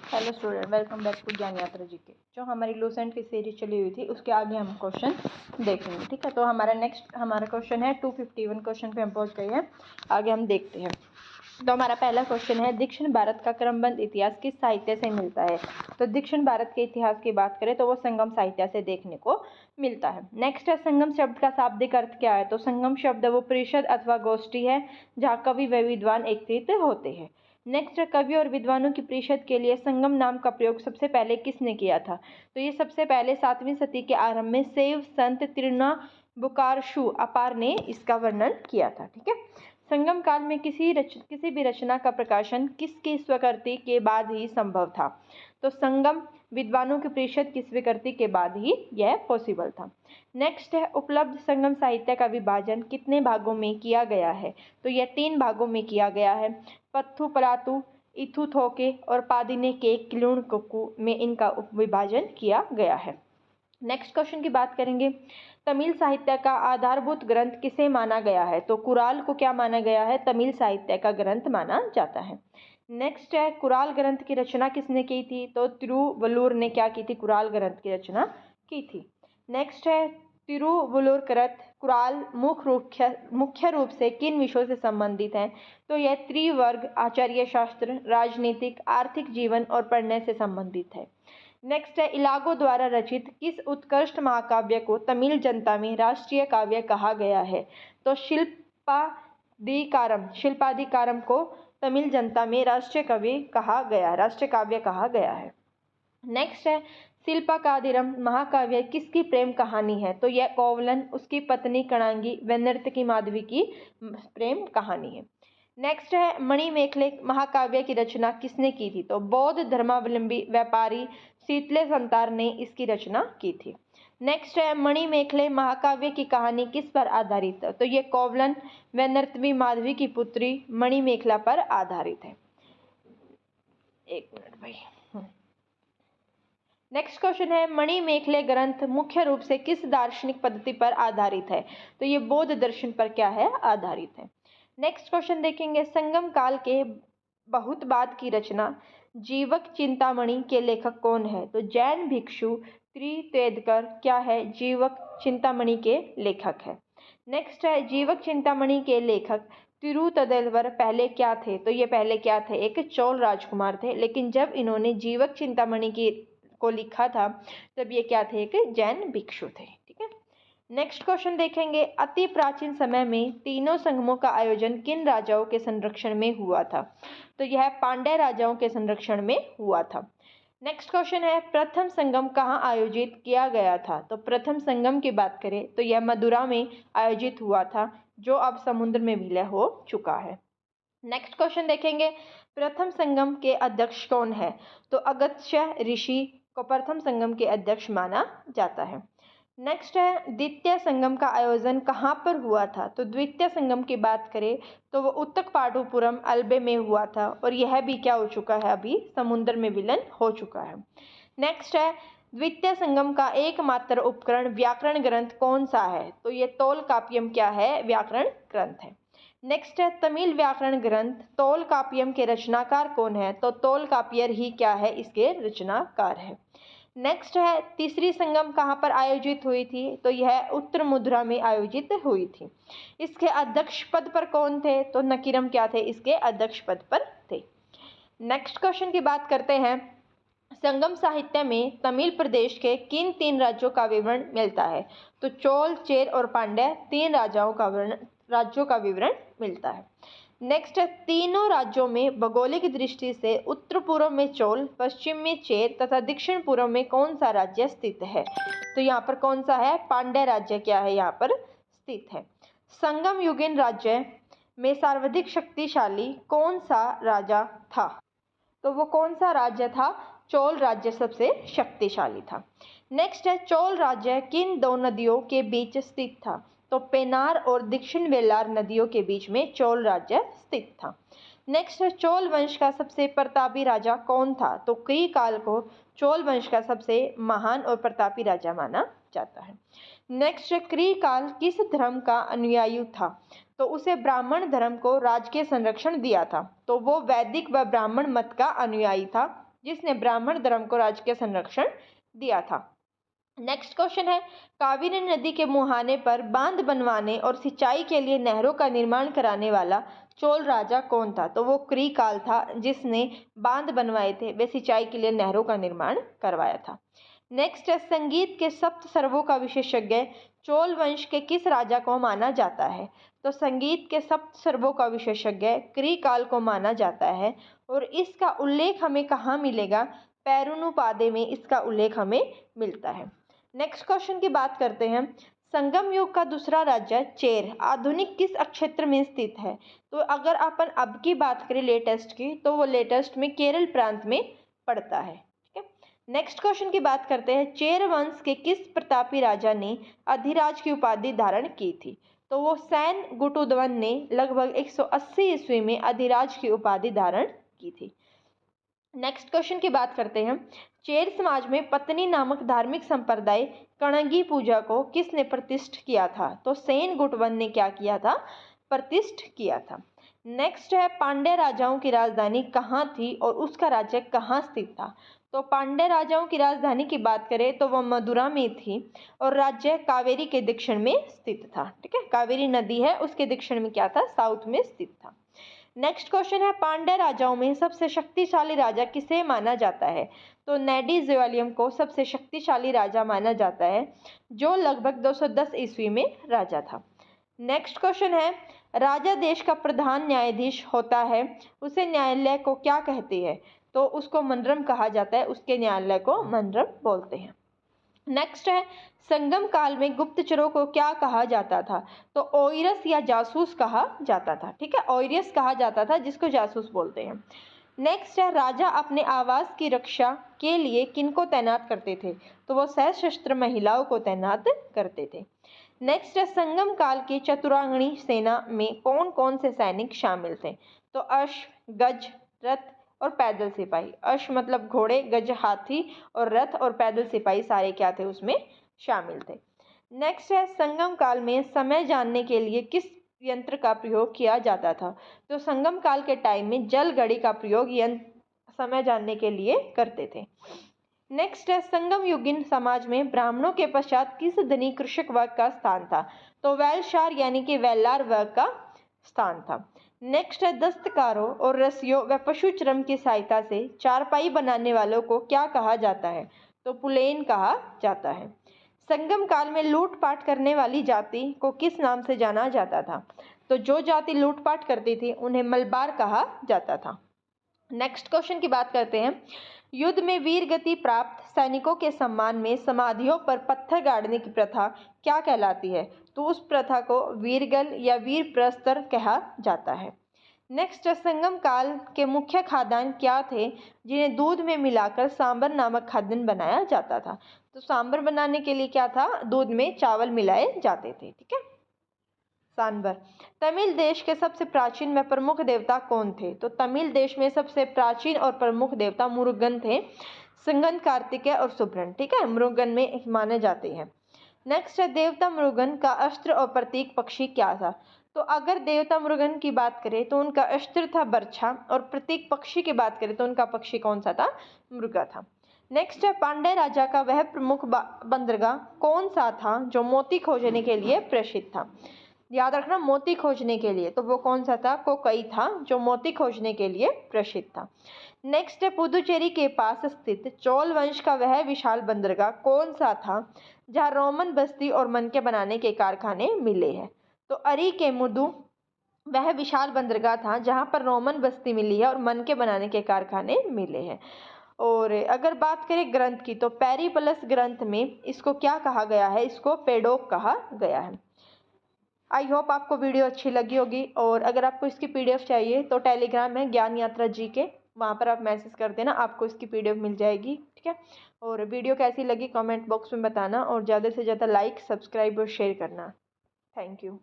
Hello student, welcome back to Gyan Yatra जी के। जो हमारी लूसेंट की सीरीज चली हुई थी उसके आगे हम क्वेश्चन देखेंगे। ठीक है, तो हमारा क्वेश्चन है 251 क्वेश्चन पे हम पहुंच गए हैं। आगे हम देखते हैं। तो हमारा पहला क्वेश्चन है, दक्षिण भारत का क्रमबद्ध इतिहास किस साहित्य से मिलता है। तो दक्षिण भारत के इतिहास की बात करें तो वो संगम साहित्य से देखने को मिलता है। नेक्स्ट है, संगम शब्द का शाब्दिक अर्थ क्या है। तो संगम शब्द वो परिषद अथवा गोष्ठी है जहाँ कवि व विद्वान एकत्रित होते हैं। नेक्स्ट, कवि और विद्वानों की परिषद के लिए संगम नाम का प्रयोग सबसे पहले किसने किया था। तो ये सबसे पहले 7वीं सदी के आरंभ में शैव संत तिरुनाबुकरशु अपार ने इसका वर्णन किया था। ठीक है, संगम काल में किसी भी रचना का प्रकाशन किसकी स्वीकृति के बाद ही संभव था। तो संगम विद्वानों की परिषद की स्वीकृति के बाद ही यह पॉसिबल था। नेक्स्ट है, उपलब्ध संगम साहित्य का विभाजन कितने भागों में किया गया है। तो यह 3 भागों में किया गया है। पत्थु परातु इथुथोके और पादिने के किलुणकुकु में इनका विभाजन किया गया है। नेक्स्ट क्वेश्चन की बात करेंगे, तमिल साहित्य का आधारभूत ग्रंथ किसे माना गया है। तो कुराल को क्या माना गया है, तमिल साहित्य का ग्रंथ माना जाता है। नेक्स्ट है, कुराल ग्रंथ की रचना किसने की थी। तो तिरुवल्लुवर ने क्या की थी, कुराल ग्रंथ की रचना की थी। नेक्स्ट है, तिरुवल्लुवर कुराल मुख्य रूप से किन विषयों से संबंधित है। तो यह त्रिवर्ग, आचार्य शास्त्र, राजनीतिक, आर्थिक जीवन और पढ़ने से संबंधित है। नेक्स्ट है, इलागो द्वारा रचित किस उत्कृष्ट महाकाव्य को तमिल जनता में राष्ट्रीय काव्य कहा गया है। तो शिल्पाधिकारम को तमिल जनता में राष्ट्रीय काव्य कहा गया है। नेक्स्ट है, शिल्पाधिकारम महाकाव्य किसकी प्रेम कहानी है। तो यह कोवलन, उसकी पत्नी कणांगी व नर्तकी माधवी की प्रेम कहानी है। नेक्स्ट है, मणिमेखले महाकाव्य की रचना किसने की थी। तो बौद्ध धर्मावलंबी व्यापारी शीतले संतार ने इसकी रचना की थी। नेक्स्ट है, मणिमेखले महाकाव्य की कहानी किस पर आधारित है। तो ये कोवलन व नर्तकी माधवी की पुत्री मणिमेखला पर आधारित है। एक मिनट भाई। नेक्स्ट क्वेश्चन है, मणिमेखले ग्रंथ मुख्य रूप से किस दार्शनिक पद्धति पर आधारित है। तो ये बौद्ध दर्शन पर क्या है, आधारित है। नेक्स्ट क्वेश्चन देखेंगे, संगम काल के बहुत बाद की रचना जीवक चिंतामणि के लेखक कौन है। तो जैन भिक्षु त्रिवेदकर क्या है, जीवक चिंतामणि के लेखक है। नेक्स्ट है, जीवक चिंतामणि के लेखक तिरुतदलवर पहले क्या थे। तो ये पहले क्या थे, एक चोल राजकुमार थे, लेकिन जब इन्होंने जीवक चिंतामणि को लिखा था तब ये क्या थे, एक जैन भिक्षु थे। ठीक है, नेक्स्ट क्वेश्चन देखेंगे, अति प्राचीन समय में तीनों संगमों का आयोजन किन राजाओं के संरक्षण में हुआ था। तो यह पांड्य राजाओं के संरक्षण में हुआ था। नेक्स्ट क्वेश्चन है, प्रथम संगम कहाँ आयोजित किया गया था। तो प्रथम संगम की बात करें तो यह मदुरा में आयोजित हुआ था, जो अब समुद्र में विलय हो चुका है। नेक्स्ट क्वेश्चन देखेंगे, प्रथम संगम के अध्यक्ष कौन है। तो अगस्त्य ऋषि को प्रथम संगम के अध्यक्ष माना जाता है। नेक्स्ट है, द्वितीय संगम का आयोजन कहाँ पर हुआ था। तो द्वितीय संगम की बात करें तो वो उत्तकपाटुपुरम अल्बे में हुआ था, और यह भी क्या हो चुका है, अभी समुद्र में विलीन हो चुका है। नेक्स्ट है, द्वितीय संगम का एकमात्र उपकरण व्याकरण ग्रंथ कौन सा है। तो ये तोलकाप्पियम क्या है, व्याकरण ग्रंथ है। नेक्स्ट है, तमिल व्याकरण ग्रंथ तोलकाप्पियम के रचनाकार कौन है। तो तोलकाप्पियर ही क्या है, इसके रचनाकार है। नेक्स्ट है, तीसरी संगम कहाँ पर आयोजित हुई थी। तो यह उत्तर मुद्रा में आयोजित हुई थी। इसके अध्यक्ष पद पर कौन थे। तो नकीरम क्या थे, इसके अध्यक्ष पद पर थे। नेक्स्ट क्वेश्चन की बात करते हैं, संगम साहित्य में तमिल प्रदेश के किन 3 राज्यों का विवरण मिलता है। तो चोल, चेर और पांड्य 3 राज्यों का विवरण मिलता है। नेक्स्ट है, तीनों राज्यों में भौगोलिक दृष्टि से उत्तर पूर्व में चोल, पश्चिम में चेर तथा दक्षिण पूर्व में कौन सा राज्य स्थित है। तो यहाँ पर कौन सा है, पांड्य राज्य क्या है, यहाँ पर स्थित है। संगम युगीन राज्य में सर्वाधिक शक्तिशाली कौन सा राजा था। तो वो कौन सा राज्य था, चोल राज्य सबसे शक्तिशाली था। नेक्स्ट है, चोल राज्य किन 2 नदियों के बीच स्थित था। तो पेनार और दक्षिण वेलार नदियों के बीच में चोल राज्य स्थित था। नेक्स्ट है, चोल वंश का सबसे प्रतापी राजा कौन था। तो कई काल को चोल वंश का सबसे महान और प्रतापी राजा माना जाता है। नेक्स्ट, क्री काल किस धर्म का अनुयायी था। तो उसे ब्राह्मण धर्म को राजकीय संरक्षण दिया था, तो वो वैदिक व ब्राह्मण मत का अनुयायी था। जिसने ब्राह्मण धर्म को राजकीय संरक्षण दिया था। नेक्स्ट क्वेश्चन है, कावेरी नदी के मुहाने पर बांध बनवाने और सिंचाई के लिए नहरों का निर्माण कराने वाला चोल राजा कौन था? तो वो कृकाल था, जिसने बांध बनवाए थे, वे सिंचाई के लिए नहरों का निर्माण करवाया था। नेक्स्ट है, संगीत के सप्त सर्वों का विशेषज्ञ चोल वंश के किस राजा को माना जाता है? तो संगीत के सप्त सर्वों का विशेषज्ञ कृकाल को माना जाता है, और इसका उल्लेख हमें कहाँ मिलेगा? पेरुनुपादे में इसका उल्लेख हमें मिलता है। नेक्स्ट क्वेश्चन की बात करते हैं, संगम युग का दूसरा राज्य चेर आधुनिक किस क्षेत्र में स्थित है? तो अगर अपन अब की बात करें लेटेस्ट की, तो वो लेटेस्ट में केरल प्रांत में पड़ता है। ठीक है। नेक्स्ट क्वेश्चन की बात करते हैं, चेर वंश के किस प्रतापी राजा ने अधिराज की उपाधि धारण की थी? तो वो सैन गुटुद्वन ने लगभग 180 ईस्वी में अधिराज की उपाधि धारण की थी। नेक्स्ट क्वेश्चन की बात करते हैं, चेर समाज में पत्नी नामक धार्मिक संप्रदाय कणगी पूजा को किसने प्रतिष्ठित किया था? तो सेन गुटवन ने क्या किया था? प्रतिष्ठित किया था। नेक्स्ट है, पांड्य राजाओं की राजधानी कहाँ थी और उसका राज्य कहाँ स्थित था? तो पांड्य राजाओं की राजधानी की बात करें तो वह मदुरा में थी, और राज्य कावेरी के दक्षिण में स्थित था। ठीक है, कावेरी नदी है उसके दक्षिण में क्या था? साउथ में स्थित था। नेक्स्ट क्वेश्चन है, पांड्य राजाओं में सबसे शक्तिशाली राजा किसे माना जाता है? तो नेडी ज्वेलियम को सबसे शक्तिशाली राजा माना जाता है, जो लगभग 210 ईस्वी में राजा था। नेक्स्ट क्वेश्चन है, राजा देश का प्रधान न्यायाधीश होता है, उसे न्यायालय को क्या कहते हैं? तो उसको मनरम कहा जाता है, उसके न्यायालय को मनरम बोलते हैं। नेक्स्ट है, संगम काल में गुप्तचरों को क्या कहा जाता था? तो ओइरस या जासूस कहा जाता था। ठीक है, ओइरस कहा जाता था, जिसको जासूस बोलते हैं। नेक्स्ट है, राजा अपने आवास की रक्षा के लिए किनको तैनात करते थे? तो वो सशस्त्र महिलाओं को तैनात करते थे। नेक्स्ट है, संगम काल की चतुरांगणी सेना में कौन कौन से सैनिक शामिल थे? तो अश्व, गज, रथ और पैदल सिपाही। अश्व मतलब घोड़े, गज हाथी, और रथ और पैदल सिपाही सारे क्या थे? उसमें शामिल थे। नेक्स्ट है, संगम काल में समय जानने के लिए किस यंत्र का प्रयोग किया जाता था? तो संगम काल के टाइम में जल घड़ी का प्रयोग यंत्र समय जानने के लिए करते थे। नेक्स्ट है, संगम युगीन समाज में ब्राह्मणों के पश्चात किस धनी कृषक वर्ग का स्थान था? तो वैलशार यानी कि वेल्लार वर्ग का स्थान था। नेक्स्ट है, दस्तकारों और रस्सियों व पशु चर्म की सहायता से चारपाई बनाने वालों को क्या कहा जाता है? तो पुलेन कहा जाता है। संगम काल में लूटपाट करने वाली जाति को किस नाम से जाना जाता था? तो जो जाति लूटपाट करती थी उन्हें मलबार कहा जाता था। नेक्स्ट क्वेश्चन की बात करते हैं, युद्ध में वीर गति प्राप्त सैनिकों के सम्मान में समाधियों पर पत्थर गाड़ने की प्रथा क्या कहलाती है? तो उस प्रथा को वीरगल या वीर प्रस्तर कहा जाता है। नेक्स्ट, संगम काल के मुख्य खाद्यान्न क्या थे जिन्हें दूध में मिलाकर सांबर नामक खाद्यान्न बनाया जाता था? तो सांबर बनाने के लिए क्या था? दूध में चावल मिलाए जाते थे। ठीक है, सांबर। तमिल देश के सबसे प्राचीन व प्रमुख देवता कौन थे? तो तमिल देश में सबसे प्राचीन और प्रमुख देवता मुरुगन थे, संगन, कार्तिकेय और सुब्रन। ठीक है, मुरुगन में माने जाते हैं। नेक्स्ट है, देवता मुरुगन का अस्त्र और प्रतीक पक्षी क्या था? तो अगर देवता मुरुगन की बात करें तो उनका अस्त्र था बर्छा, और प्रतीक पक्षी की बात करें तो उनका पक्षी कौन सा था? मृगा था। नेक्स्ट है, पांड्य राजा का वह प्रमुख बंदरगाह कौन सा था जो मोती खोजने के लिए प्रसिद्ध था? याद रखना, मोती खोजने के लिए, तो वो कौन सा था? कोकई था, जो मोती खोजने के लिए प्रसिद्ध था। नेक्स्ट है, पुदुचेरी के पास स्थित चोल वंश का वह विशाल बंदरगाह कौन सा था जहां रोमन बस्ती और मनके बनाने के कारखाने मिले हैं? तो अरी के मुदु वह विशाल बंदरगाह था जहां पर रोमन बस्ती मिली है और मनके बनाने के कारखाने मिले हैं। और अगर बात करें ग्रंथ की, तो पेरिप्लस ग्रंथ में इसको क्या कहा गया है? इसको पेडोक कहा गया है। आई होप आपको वीडियो अच्छी लगी होगी, और अगर आपको इसकी पीडीएफ चाहिए तो टेलीग्राम है ज्ञान यात्रा जी के, वहाँ पर आप मैसेज कर देना, आपको इसकी पीडीएफ मिल जाएगी। ठीक है, और वीडियो कैसी लगी कमेंट बॉक्स में बताना, और ज़्यादा से ज़्यादा लाइक, सब्सक्राइब और शेयर करना। Thank you.